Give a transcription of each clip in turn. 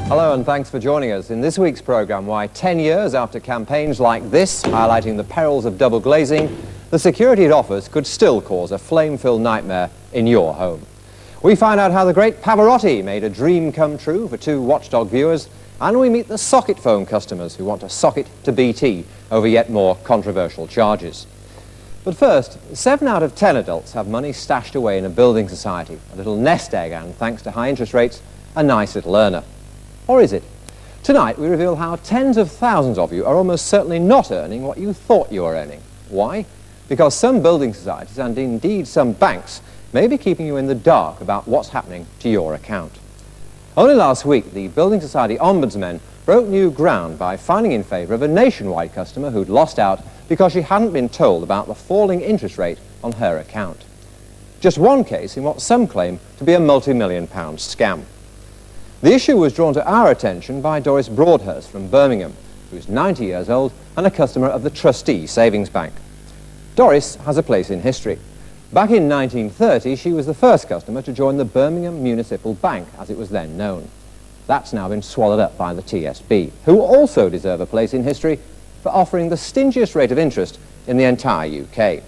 Hello and thanks for joining us. In this week's programme, why 10 years after campaigns like this, highlighting the perils of double glazing, the security it offers could still cause a flame-filled nightmare in your home. We find out how the great Pavarotti made a dream come true for two Watchdog viewers, and we meet the socket phone customers who want to socket to BT over yet more controversial charges. But first, 7 out of 10 adults have money stashed away in a building society, a little nest egg, and thanks to high interest rates, a nice little earner. Or is it? Tonight we reveal how tens of thousands of you are almost certainly not earning what you thought you were earning. Why? Because some building societies, and indeed some banks, may be keeping you in the dark about what's happening to your account. Only last week, the Building Society Ombudsmen broke new ground by finding in favour of a nationwide customer who'd lost out because she hadn't been told about the falling interest rate on her account. Just one case in what some claim to be a multi-million-pound scam. The issue was drawn to our attention by Doris Broadhurst from Birmingham, who's 90 years old and a customer of the Trustee Savings Bank. Doris has a place in history. Back in 1930, she was the first customer to join the Birmingham Municipal Bank, as it was then known. That's now been swallowed up by the TSB, who also deserve a place in history for offering the stingiest rate of interest in the entire UK.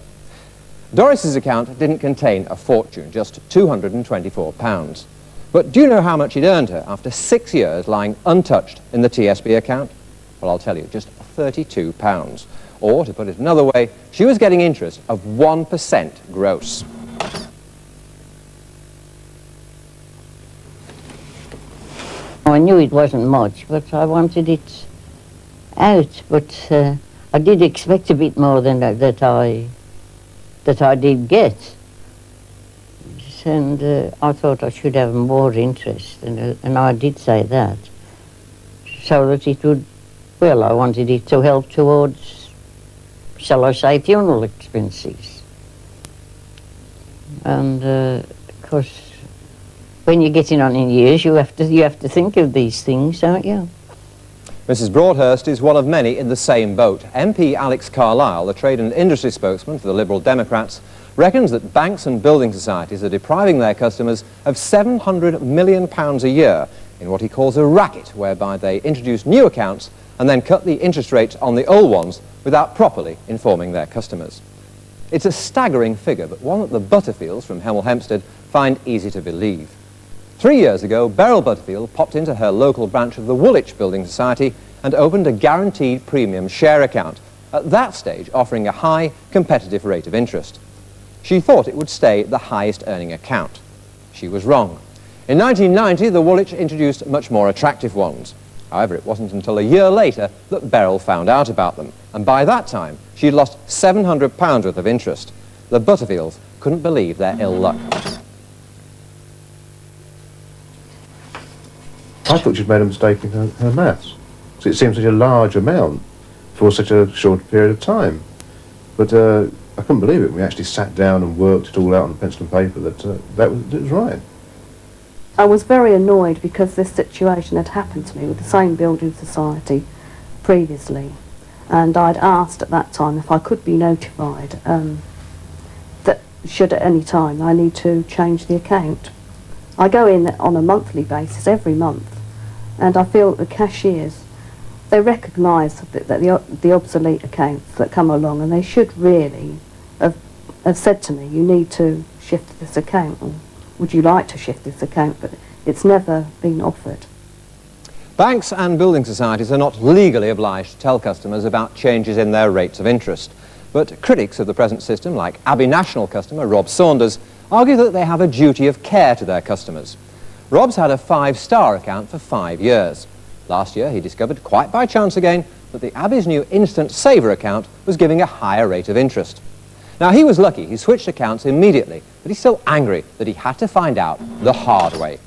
Doris's account didn't contain a fortune, just £224. But do you know how much it earned her after 6 years lying untouched in the TSB account? Well, I'll tell you, just £32. Or, to put it another way, she was getting interest of 1% gross. I knew it wasn't much, but I wanted it out. But I did expect a bit more than that I did get. And I thought I should have more interest, and I did say that, so that it would, well, I wanted it to help towards, shall I say, funeral expenses. And of course, when you're getting on in years, you have to think of these things, don't you? Mrs. Broadhurst is one of many in the same boat. MP Alex Carlisle, the trade and industry spokesman for the Liberal Democrats, reckons that banks and building societies are depriving their customers of £700 million a year in what he calls a racket, whereby they introduce new accounts and then cut the interest rates on the old ones without properly informing their customers. It's a staggering figure, but one that the Butterfields from Hemel Hempstead find easy to believe. 3 years ago, Beryl Butterfield popped into her local branch of the Woolwich Building Society and opened a guaranteed premium share account, at that stage offering a high competitive rate of interest. She thought it would stay the highest earning account. She was wrong. In 1990, the Woolwich introduced much more attractive ones. However, it wasn't until a year later that Beryl found out about them, and by that time, she'd lost £700 worth of interest. The Butterfields couldn't believe their ill luck. I thought she'd made a mistake in her maths, because it seemed such a large amount for such a short period of time. But I couldn't believe it. We actually sat down and worked it all out on pencil and paper that it was right. I was very annoyed because this situation had happened to me with the same building society previously, and I'd asked at that time if I could be notified that should at any time I need to change the account. I go in on a monthly basis every month, and I feel that the cashiers, they recognise that the obsolete accounts that come along, and they should really have said to me, you need to shift this account, or would you like to shift this account, but it's never been offered. Banks and building societies are not legally obliged to tell customers about changes in their rates of interest, but critics of the present system, like Abbey National customer Rob Saunders, argue that they have a duty of care to their customers. Rob's had a 5-star account for 5 years. Last year he discovered, quite by chance again, that the Abbey's new Instant Saver account was giving a higher rate of interest. Now, he was lucky. He switched accounts immediately, but he's still angry that he had to find out the hard way.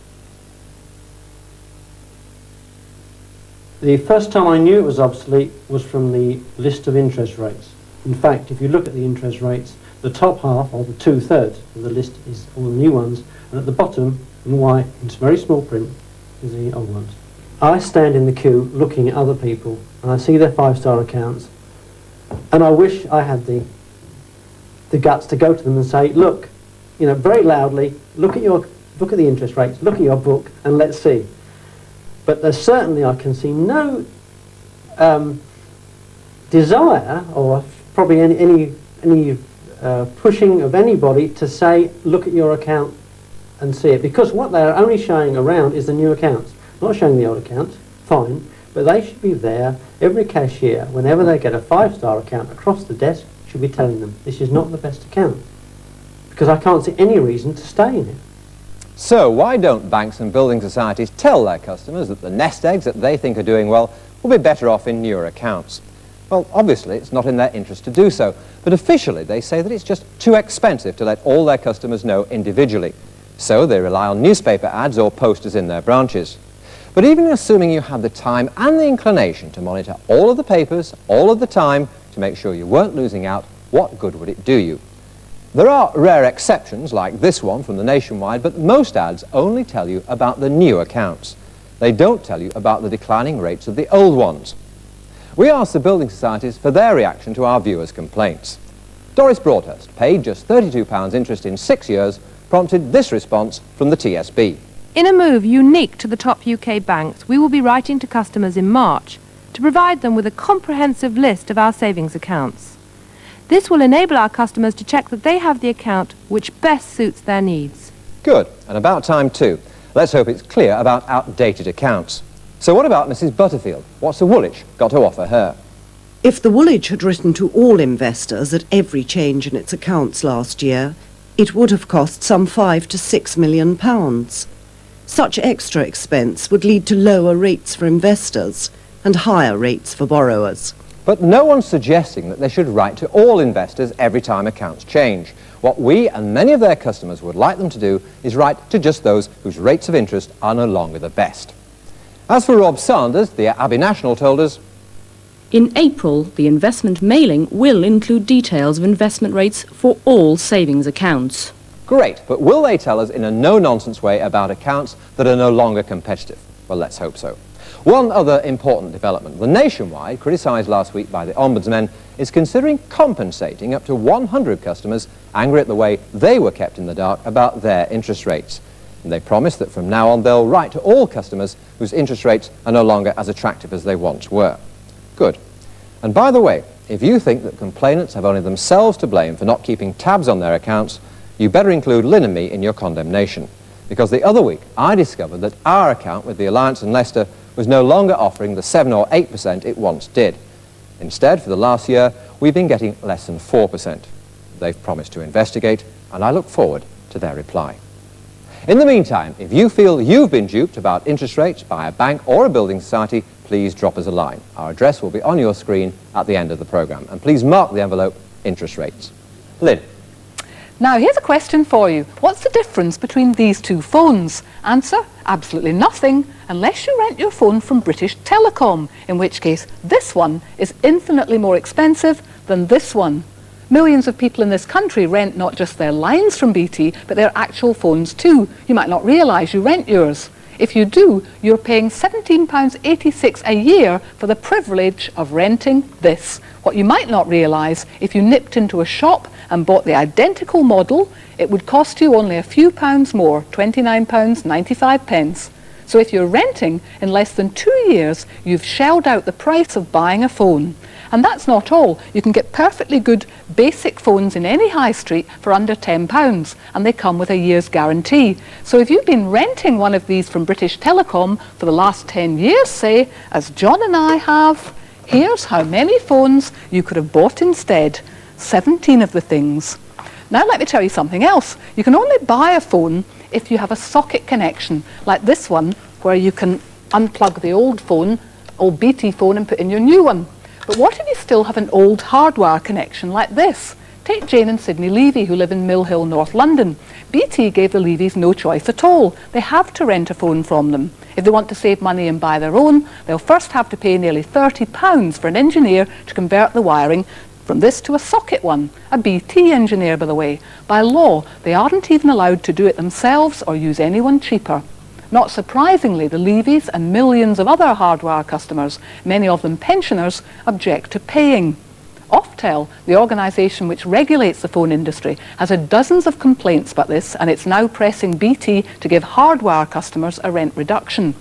The first time I knew it was obsolete was from the list of interest rates. In fact, if you look at the interest rates, the top half, or the 2/3 of the list, is all the new ones, and at the bottom, in white, in very small print, is the old ones. I stand in the queue looking at other people, and I see their 5-star accounts, and I wish I had the guts to go to them and say, look, very loudly, look at the interest rates, look at your book, and let's see. But there's certainly, I can see no desire, or probably any pushing of anybody to say, look at your account and see it. Because what they're only showing around is the new accounts. Not showing the old accounts, fine, but they should be there. Every cashier, whenever they get a 5-star account across the desk, should be telling them, this is not the best account. Because I can't see any reason to stay in it. So why don't banks and building societies tell their customers that the nest eggs that they think are doing well will be better off in newer accounts? Well, obviously it's not in their interest to do so, but officially they say that it's just too expensive to let all their customers know individually. So they rely on newspaper ads or posters in their branches. But even assuming you had the time and the inclination to monitor all of the papers, all of the time, to make sure you weren't losing out, what good would it do you? There are rare exceptions, like this one from the Nationwide, but most ads only tell you about the new accounts. They don't tell you about the declining rates of the old ones. We asked the building societies for their reaction to our viewers' complaints. Doris Broadhurst, paid just £32 interest in 6 years, prompted this response from the TSB. In a move unique to the top UK banks, we will be writing to customers in March to provide them with a comprehensive list of our savings accounts. This will enable our customers to check that they have the account which best suits their needs. Good, and about time too. Let's hope it's clear about outdated accounts. So what about Mrs. Butterfield? What's the Woolwich got to offer her? If the Woolwich had written to all investors at every change in its accounts last year, it would have cost some £5 to £6 million. Such extra expense would lead to lower rates for investors and higher rates for borrowers. But no one's suggesting that they should write to all investors every time accounts change. What we and many of their customers would like them to do is write to just those whose rates of interest are no longer the best. As for Rob Sanders, the Abbey National told us, in April, the investment mailing will include details of investment rates for all savings accounts. great, but will they tell us in a no-nonsense way about accounts that are no longer competitive? Well, let's hope so. One other important development. The Nationwide, criticised last week by the Ombudsman, is considering compensating up to 100 customers angry at the way they were kept in the dark about their interest rates. And they promise that from now on they'll write to all customers whose interest rates are no longer as attractive as they once were. Good. And by the way, if you think that complainants have only themselves to blame for not keeping tabs on their accounts, you better include Lynn and me in your condemnation. Because the other week I discovered that our account with the Alliance and Leicester was no longer offering the 7 or 8% it once did. Instead, for the last year, we've been getting less than 4%. They've promised to investigate, and I look forward to their reply. In the meantime, if you feel you've been duped about interest rates by a bank or a building society, please drop us a line. Our address will be on your screen at the end of the programme. And please mark the envelope interest rates. Lynn. Now, here's a question for you. What's the difference between these two phones? Answer, absolutely nothing, unless you rent your phone from British Telecom, in which case this one is infinitely more expensive than this one. Millions of people in this country rent not just their lines from BT, but their actual phones too. You might not realise you rent yours. If you do, you're paying £17.86 a year for the privilege of renting this. What you might not realise, if you nipped into a shop and bought the identical model, it would cost you only a few pounds more, £29.95. So if you're renting, in less than 2 years, you've shelled out the price of buying a phone. And that's not all. You can get perfectly good basic phones in any high street for under £10, and they come with a year's guarantee. So if you've been renting one of these from British Telecom for the last 10 years, say, as John and I have, here's how many phones you could have bought instead. 17 of the things. Now let me tell you something else. You can only buy a phone if you have a socket connection, like this one, where you can unplug the old phone, old BT phone, and put in your new one. But what if you still have an old hardwire connection like this? Take Jane and Sidney Levy, who live in Mill Hill, North London. BT gave the Levys no choice at all. They have to rent a phone from them. If they want to save money and buy their own, they'll first have to pay nearly £30 for an engineer to convert the wiring from this to a socket one. A BT engineer, by the way. By law, they aren't even allowed to do it themselves or use anyone cheaper. Not surprisingly, the Levys and millions of other hardwire customers, many of them pensioners, object to paying. Oftel, the organisation which regulates the phone industry, has had dozens of complaints about this, and it's now pressing BT to give hardwire customers a rent reduction.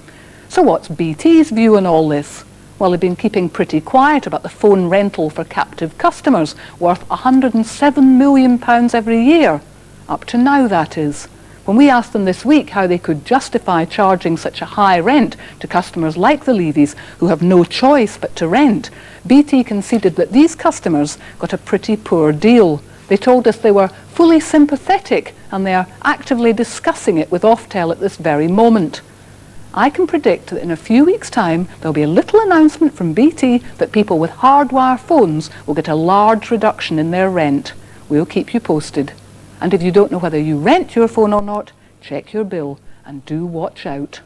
So what's BT's view on all this? Well, they've been keeping pretty quiet about the phone rental for captive customers, worth £107 million every year. Up to now, that is. When we asked them this week how they could justify charging such a high rent to customers like the Levys, who have no choice but to rent, BT conceded that these customers got a pretty poor deal. They told us they were fully sympathetic and they are actively discussing it with Oftel at this very moment. I can predict that in a few weeks' time there'll be a little announcement from BT that people with hardwire phones will get a large reduction in their rent. We'll keep you posted. And if you don't know whether you rent your phone or not, check your bill and do watch out.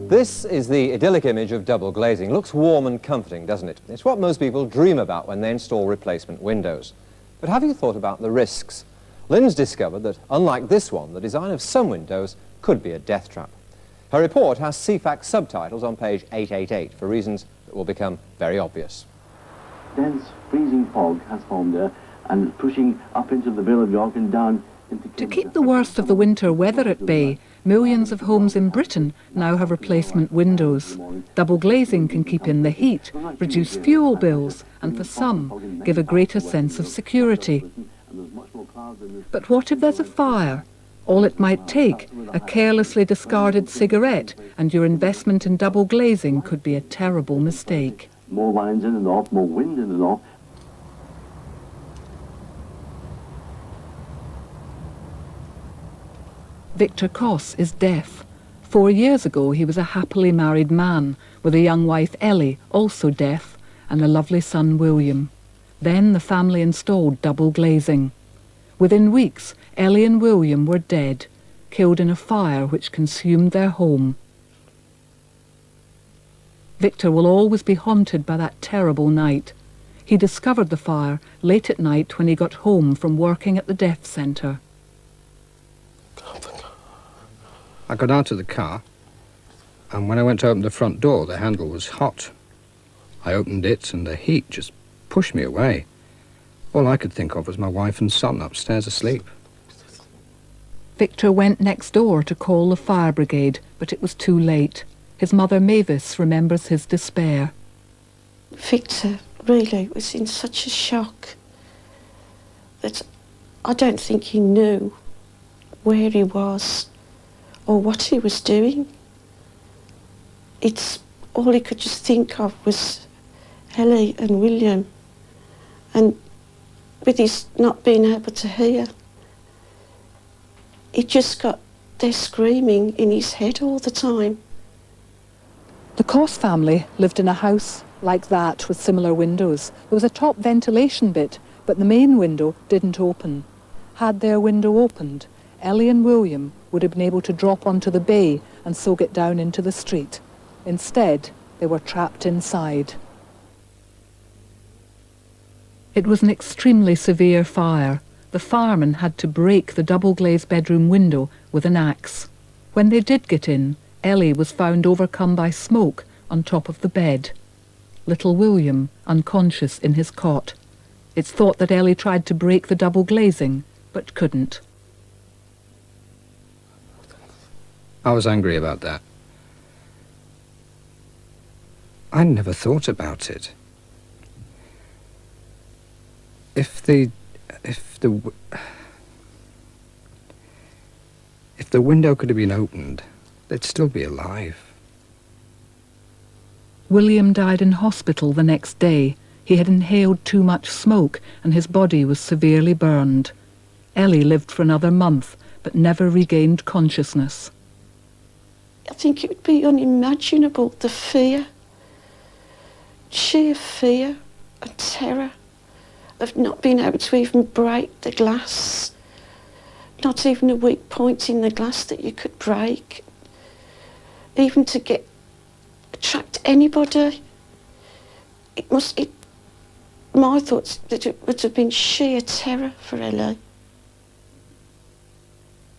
This is the idyllic image of double glazing. Looks warm and comforting, doesn't it? It's what most people dream about when they install replacement windows. But have you thought about the risks? Lynn's discovered that, unlike this one, the design of some windows could be a death trap. Her report has CFAX subtitles on page 888 for reasons that will become very obvious. Dense freezing fog has formed there and pushing up into the Vale of York and down into... To keep the worst of the winter weather at bay, millions of homes in Britain now have replacement windows. Double glazing can keep in the heat, reduce fuel bills, and for some, give a greater sense of security. But what if there's a fire? All it might take, a carelessly discarded cigarette, and your investment in double glazing could be a terrible mistake. More lines in and off, more wind in and off. Victor Koss is deaf. 4 years ago he was a happily married man with a young wife Ellie, also deaf, and a lovely son William. Then the family installed double glazing. Within weeks, Ellie and William were dead, killed in a fire which consumed their home. Victor will always be haunted by that terrible night. He discovered the fire late at night when he got home from working at the deaf centre. I got out of the car, and when I went to open the front door, the handle was hot. I opened it, and the heat just pushed me away. All I could think of was my wife and son upstairs asleep. Victor went next door to call the fire brigade, but it was too late. His mother Mavis remembers his despair. Victor really was in such a shock that I don't think he knew where he was or what he was doing. It's all he could just think of was Ellie and William, and with his not being able to hear, he just got there screaming in his head all the time. The Koss family lived in a house like that with similar windows. There was a top ventilation bit, but the main window didn't open. Had their window opened, Ellie and William would have been able to drop onto the bay and so get down into the street. Instead, they were trapped inside. It was an extremely severe fire. The firemen had to break the double-glazed bedroom window with an axe. When they did get in, Ellie was found overcome by smoke on top of the bed. Little William unconscious in his cot. It's thought that Ellie tried to break the double glazing, but couldn't. I was angry about that. I never thought about it. If the window could have been opened, they'd still be alive. William died in hospital the next day. He had inhaled too much smoke and his body was severely burned. Ellie lived for another month, but never regained consciousness. I think it would be unimaginable, the fear, sheer fear and terror of not being able to even break the glass, not even a weak point in the glass that you could break, even to attract anybody. My thoughts that it would have been sheer terror for Ellie.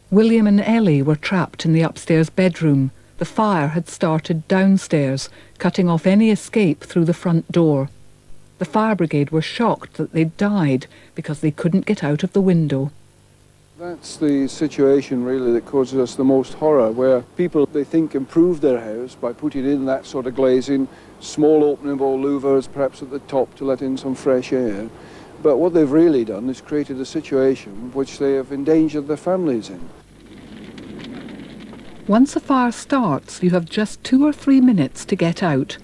William and Ellie were trapped in the upstairs bedroom. The fire had started downstairs, cutting off any escape through the front door. The The fire brigade were shocked that they'd died because they couldn't get out of the window. That's the situation really that causes us the most horror, where people, they think, improve their house by putting in that sort of glazing, small openable louvers perhaps at the top to let in some fresh air. But what they've really done is created a situation which they have endangered their families in. Once a fire starts, you have just 2 or 3 minutes to get out.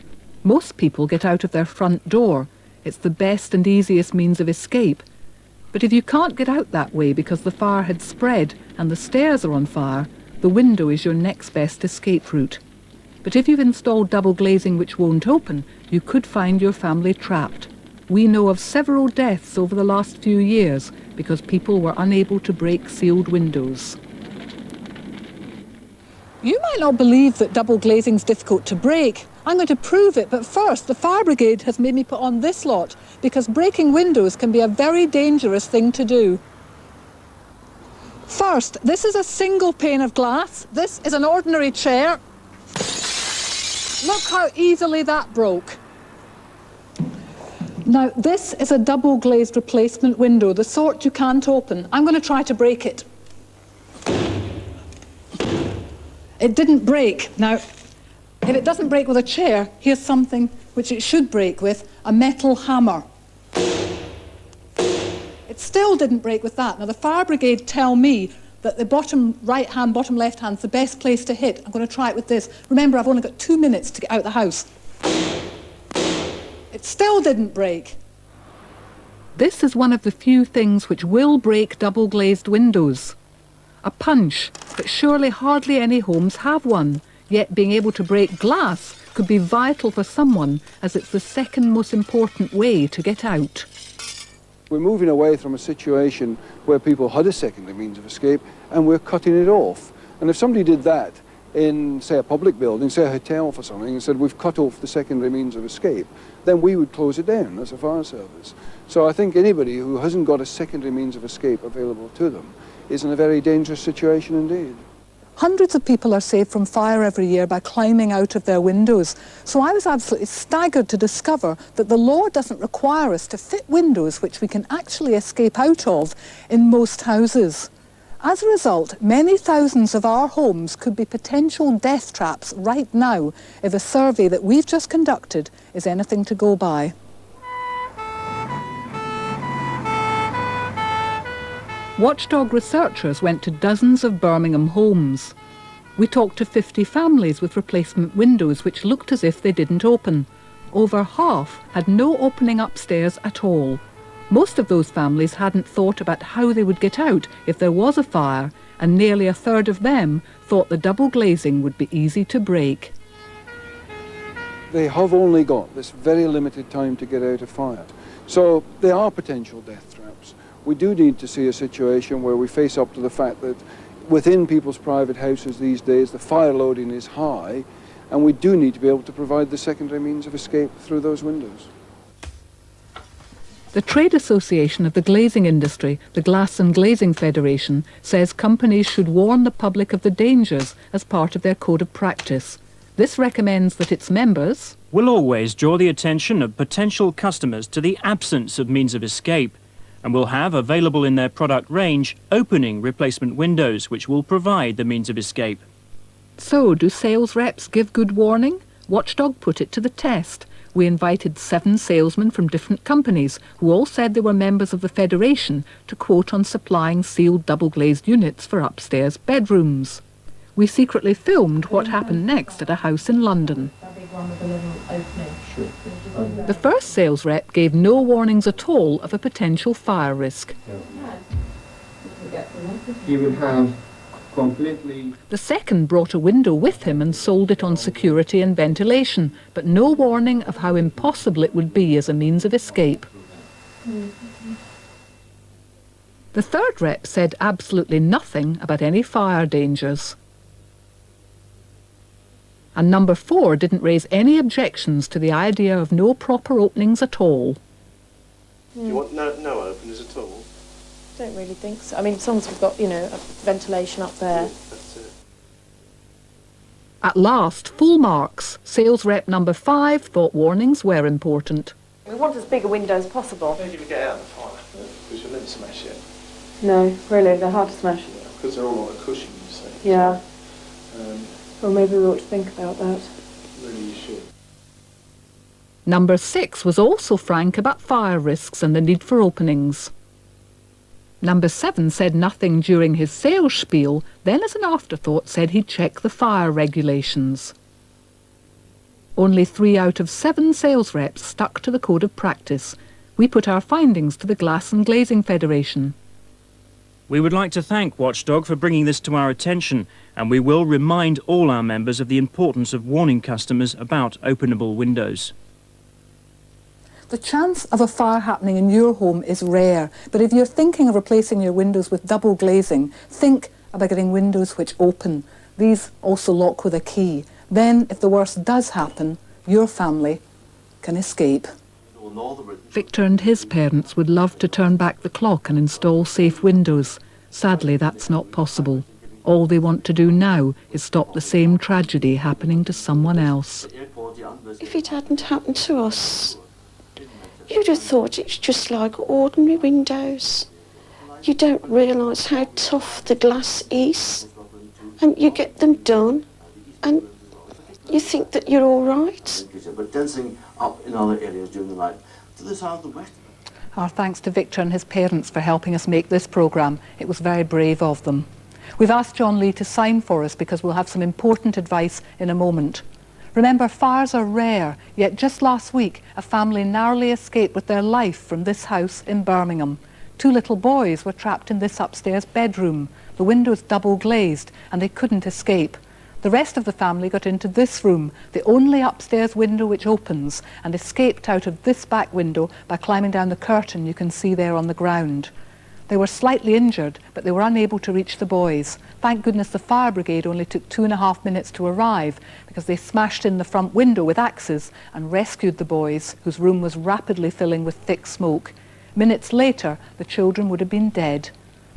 Most people get out of their front door. It's the best and easiest means of escape. But if you can't get out that way because the fire had spread and the stairs are on fire, the window is your next best escape route. But if you've installed double glazing which won't open, you could find your family trapped. We know of several deaths over the last few years because people were unable to break sealed windows. You might not believe that double glazing's difficult to break. I'm going to prove it, but first, the fire brigade has made me put on this lot because breaking windows can be a very dangerous thing to do. First, this is a single pane of glass. This is an ordinary chair. Look how easily that broke. Now, this is a double glazed replacement window, the sort you can't open. I'm going to try to break it. It didn't break. Now, if it doesn't break with a chair, here's something which it should break with, a metal hammer. It still didn't break with that. Now, the fire brigade tell me that the bottom right hand, bottom left hand's the best place to hit. I'm going to try it with this. Remember, I've only got 2 minutes to get out the house. It still didn't break. This is one of the few things which will break double glazed windows. A punch, but surely hardly any homes have one. Yet being able to break glass could be vital for someone, as it's the second most important way to get out. We're moving away from a situation where people had a secondary means of escape, and we're cutting it off. And if somebody did that in, say, a public building, say a hotel for something, and said we've cut off the secondary means of escape, then we would close it down as a fire service. So I think anybody who hasn't got a secondary means of escape available to them is in a very dangerous situation indeed. Hundreds of people are saved from fire every year by climbing out of their windows. So I was absolutely staggered to discover that the law doesn't require us to fit windows which we can actually escape out of in most houses. As a result, many thousands of our homes could be potential death traps right now if a survey that we've just conducted is anything to go by. Watchdog researchers went to dozens of Birmingham homes. We talked to 50 families with replacement windows which looked as if they didn't open. Over half had no opening upstairs at all. Most of those families hadn't thought about how they would get out if there was a fire, and nearly a third of them thought the double glazing would be easy to break. They have only got this very limited time to get out of fire. So they are potential death traps. We do need to see a situation where we face up to the fact that within people's private houses these days the fire loading is high, and we do need to be able to provide the secondary means of escape through those windows. The trade association of the glazing industry, the Glass and Glazing Federation, says companies should warn the public of the dangers as part of their code of practice. This recommends that its members will always draw the attention of potential customers to the absence of means of escape, and will have available in their product range opening replacement windows which will provide the means of escape. So, do sales reps give good warning? Watchdog put it to the test. We invited 7 salesmen from different companies who all said they were members of the Federation to quote on supplying sealed double-glazed units for upstairs bedrooms. We secretly filmed what happened next at a house in London. The first sales rep gave no warnings at all of a potential fire risk. You would have completely... The second brought a window with him and sold it on security and ventilation, but no warning of how impossible it would be as a means of escape. The third rep said absolutely nothing about any fire dangers. And number 4 didn't raise any objections to the idea of no proper openings at all. Do you want no openers at all? Don't really think so. I mean, as long as we've got, you know, a ventilation up there. That's it. At last, full marks. Sales rep number 5 thought warnings were important. We want as big a window as possible. How did we get out of the fire? Because you didn't smash it. No, really, they're hard to smash. Because they're all on a cushion, you see. Yeah. So, Well, maybe we ought to think about that. really you should. Number 6 was also frank about fire risks and the need for openings. Number 7 said nothing during his sales spiel, then as an afterthought said he'd check the fire regulations. Only 3 out of 7 sales reps stuck to the code of practice. We put our findings to the Glass and Glazing Federation. We would like to thank Watchdog for bringing this to our attention, and we will remind all our members of the importance of warning customers about openable windows. The chance of a fire happening in your home is rare, but if you're thinking of replacing your windows with double glazing, think about getting windows which open. These also lock with a key. Then, if the worst does happen, your family can escape. Victor and his parents would love to turn back the clock and install safe windows. Sadly, that's not possible. All they want to do now is stop the same tragedy happening to someone else. If it hadn't happened to us, you'd have thought it's just like ordinary windows. You don't realise how tough the glass is, and you get them done, and you think that you're all right. But dancing up in other areas during the night to the south and west. Our thanks to Victor and his parents for helping us make this programme. It was very brave of them. We've asked John Lee to sign for us because we'll have some important advice in a moment. Remember, fires are rare, yet just last week a family narrowly escaped with their life from this house in Birmingham. 2 little boys were trapped in this upstairs bedroom. The windows double glazed and they couldn't escape. The rest of the family got into this room, the only upstairs window which opens, and escaped out of this back window by climbing down the curtain you can see there on the ground. They were slightly injured, but they were unable to reach the boys. Thank goodness the fire brigade only took 2.5 minutes to arrive, because they smashed in the front window with axes and rescued the boys, whose room was rapidly filling with thick smoke. Minutes later, the children would have been dead.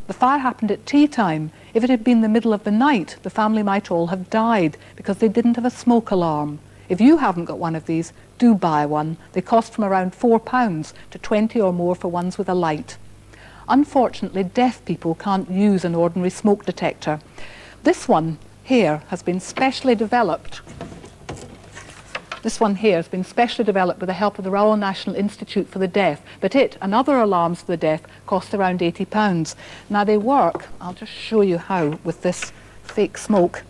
The fire happened at tea time. If it had been the middle of the night, the family might all have died because they didn't have a smoke alarm. If you haven't got one of these, do buy one. They cost from around £4 to 20 or more for ones with a light. Unfortunately, deaf people can't use an ordinary smoke detector. This one here has been specially developed. This one here has been specially developed with the help of the Royal National Institute for the Deaf, but it and other alarms for the deaf cost around £80. Now they work, I'll just show you how, with this fake smoke.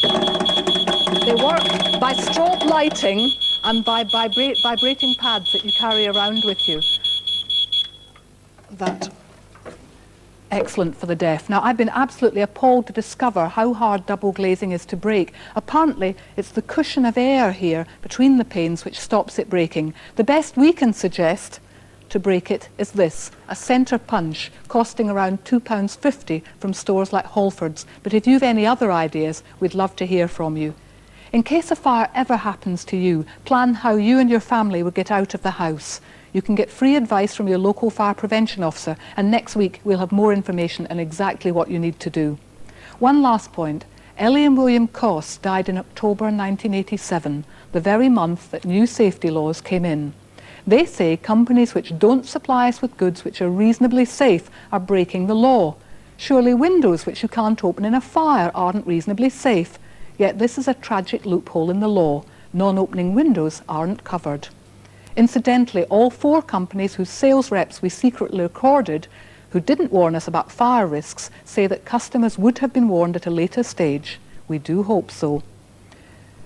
They work by strobe lighting and by vibrating pads that you carry around with you. That excellent for the deaf. Now, I've been absolutely appalled to discover how hard double glazing is to break. Apparently, it's the cushion of air here between the panes which stops it breaking. The best we can suggest to break it is this, a centre punch costing around £2.50 from stores like Halford's. But if you've any other ideas, we'd love to hear from you. In case a fire ever happens to you, plan how you and your family will get out of the house. You can get free advice from your local fire prevention officer, and next week we'll have more information on exactly what you need to do. One last point. Ellie and William Coss died in October 1987, the very month that new safety laws came in. They say companies which don't supply us with goods which are reasonably safe are breaking the law. Surely windows which you can't open in a fire aren't reasonably safe. Yet this is a tragic loophole in the law. Non-opening windows aren't covered. Incidentally, all 4 companies whose sales reps we secretly recorded, who didn't warn us about fire risks, say that customers would have been warned at a later stage. We do hope so.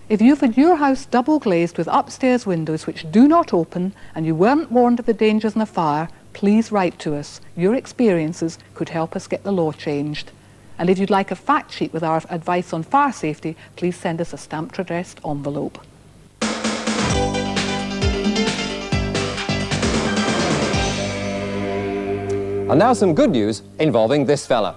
If you've had your house double glazed with upstairs windows which do not open and you weren't warned of the dangers in a fire, please write to us. Your experiences could help us get the law changed. And if you'd like a fact sheet with our advice on fire safety, please send us a stamped addressed envelope. And now some good news involving this fella.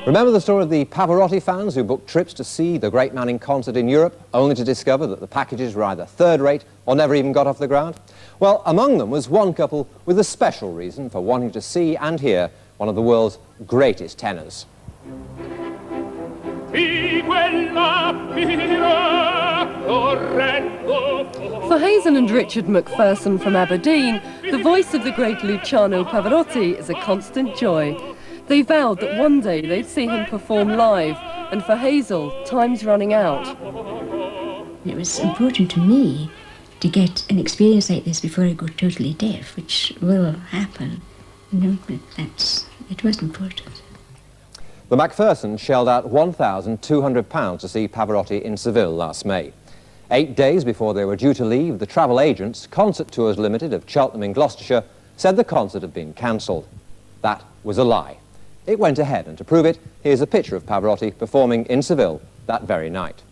Remember the story of the Pavarotti fans who booked trips to see the great man in concert in Europe, only to discover that the packages were either third-rate or never even got off the ground? Well, among them was one couple with a special reason for wanting to see and hear one of the world's greatest tenors. For Hazel and Richard Macpherson from Aberdeen, the voice of the great Luciano Pavarotti is a constant joy. They vowed that one day they'd see him perform live, and for Hazel, time's running out. It was important to me to get an experience like this before I go totally deaf, which will happen. You know, but it was important. The Macphersons shelled out £1,200 to see Pavarotti in Seville last May. 8 days before they were due to leave, the travel agents, Concert Tours Limited of Cheltenham in Gloucestershire, said the concert had been cancelled. That was a lie. It went ahead, and to prove it, here's a picture of Pavarotti performing in Seville that very night.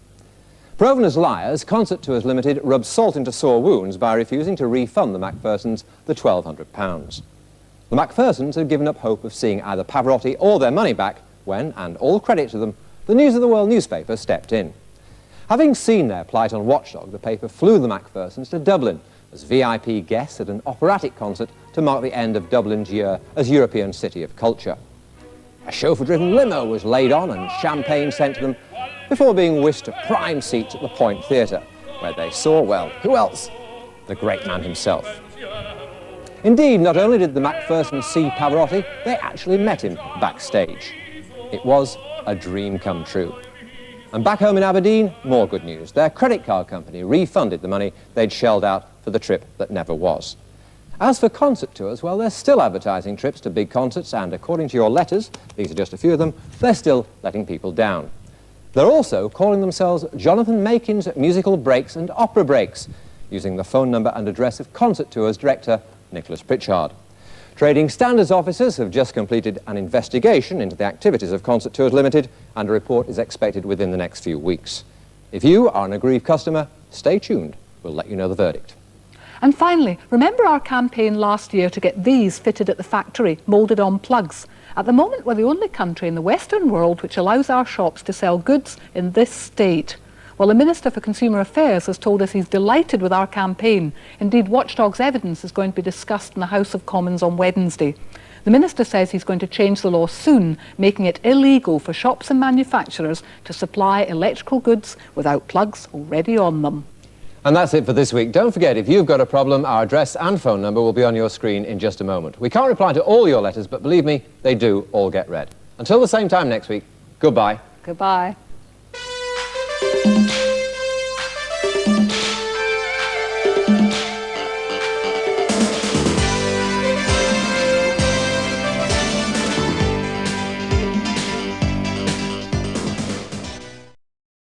Proven as liars, Concert Tours Limited rubbed salt into sore wounds by refusing to refund the Macphersons the £1,200. The Macphersons had given up hope of seeing either Pavarotti or their money back when, and all credit to them, the News of the World newspaper stepped in. Having seen their plight on Watchdog, the paper flew the Macphersons to Dublin as VIP guests at an operatic concert to mark the end of Dublin's year as European City of Culture. A chauffeur-driven limo was laid on and champagne sent to them before being whisked to prime seats at the Point Theatre, where they saw, well, who else? The great man himself. Indeed, not only did the Macphersons see Pavarotti, they actually met him backstage. It was a dream come true. And back home in Aberdeen, more good news. Their credit card company refunded the money they'd shelled out for the trip that never was. As for concert tours, well, they're still advertising trips to big concerts, and according to your letters, these are just a few of them, they're still letting people down. They're also calling themselves Jonathan Makin's Musical Breaks and Opera Breaks, using the phone number and address of Concert Tours director Nicholas Pritchard. Trading Standards officers have just completed an investigation into the activities of Concert Tours Limited, and a report is expected within the next few weeks. If you are an aggrieved customer, stay tuned. We'll let you know the verdict. And finally, remember our campaign last year to get these fitted at the factory, moulded on plugs? At the moment, we're the only country in the Western world which allows our shops to sell goods in this state. Well, the Minister for Consumer Affairs has told us he's delighted with our campaign. Indeed, Watchdog's evidence is going to be discussed in the House of Commons on Wednesday. The Minister says he's going to change the law soon, making it illegal for shops and manufacturers to supply electrical goods without plugs already on them. And that's it for this week. Don't forget, if you've got a problem, our address and phone number will be on your screen in just a moment. We can't reply to all your letters, but believe me, they do all get read. Until the same time next week, goodbye. Goodbye.